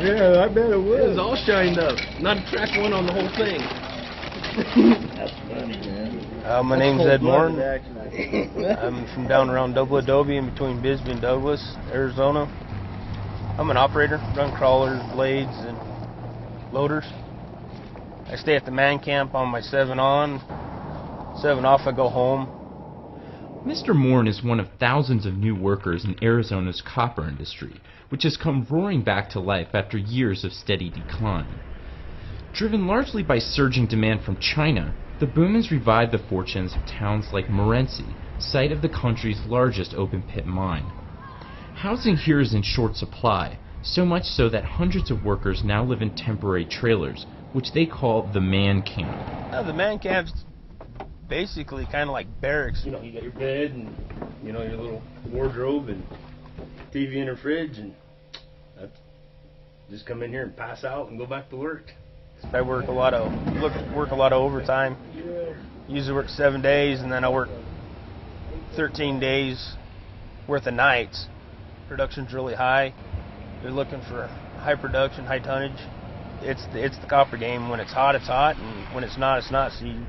Yeah, I bet it would. It was all shined up. Not a track one on the whole thing. That's funny, man. My name's Ed Moore. Actually. I'm from down around Double Adobe in between Bisbee and Douglas, Arizona. I'm an operator, run crawlers, blades, and loaders. I stay at the man camp on my 7 on, 7 off, I go home. Mr. Moore is one of thousands of new workers in Arizona's copper industry, which has come roaring back to life after years of steady decline. Driven largely by surging demand from China, the boom has revived the fortunes of towns like Morenci, site of the country's largest open-pit mine. Housing here is in short supply, so much so that hundreds of workers now live in temporary trailers, which they call the man camp. The man camp's basically kind of like barracks. You know, you got your bed and, you know, your little wardrobe and TV in the fridge, and that's, just come in here and pass out and go back to work. I work a lot of overtime. Usually work 7 days, and then I work 13 days worth of nights. Production's really high. You're looking for high production, high tonnage. It's the copper game. When it's hot, and when it's not, it's not. So you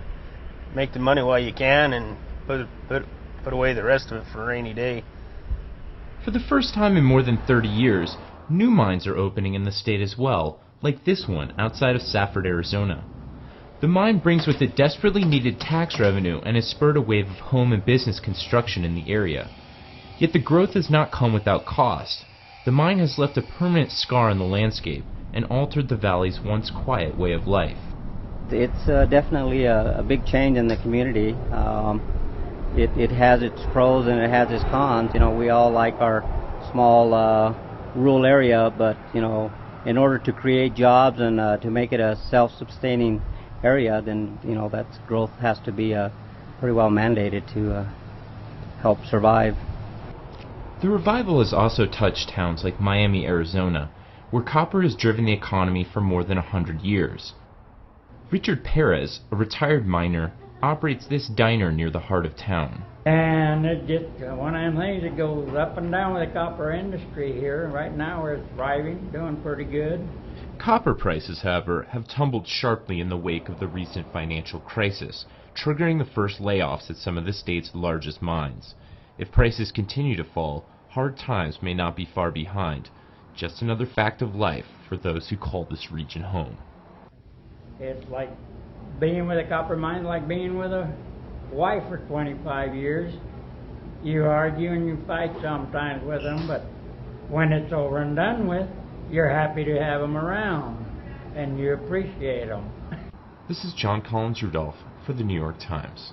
make the money while you can, and put away the rest of it for a rainy day. For the first time in more than 30 years, new mines are opening in the state as well, like this one outside of Safford, Arizona. The mine brings with it desperately needed tax revenue and has spurred a wave of home and business construction in the area. Yet the growth has not come without cost. The mine has left a permanent scar on the landscape and altered the valley's once quiet way of life. It's definitely a big change in the community. It has its pros and it has its cons. You know, we all like our small rural area, but you know, in order to create jobs and to make it a self-sustaining area, then you know that growth has to be pretty well mandated to help survive. The revival has also touched towns like Miami, Arizona, where copper has driven the economy for more than 100 years. Richard Perez, a retired miner, operates this diner near the heart of town. And it's just one of them things that goes up and down with the copper industry here. Right now we're thriving, doing pretty good. Copper prices, however, have tumbled sharply in the wake of the recent financial crisis, triggering the first layoffs at some of the state's largest mines. If prices continue to fall, hard times may not be far behind. Just another fact of life for those who call this region home. It's like being with a copper mine, like being with a wife for 25 years. You argue and you fight sometimes with them, but when it's over and done with, you're happy to have them around and you appreciate them. This is John Collins Rudolph for the New York Times.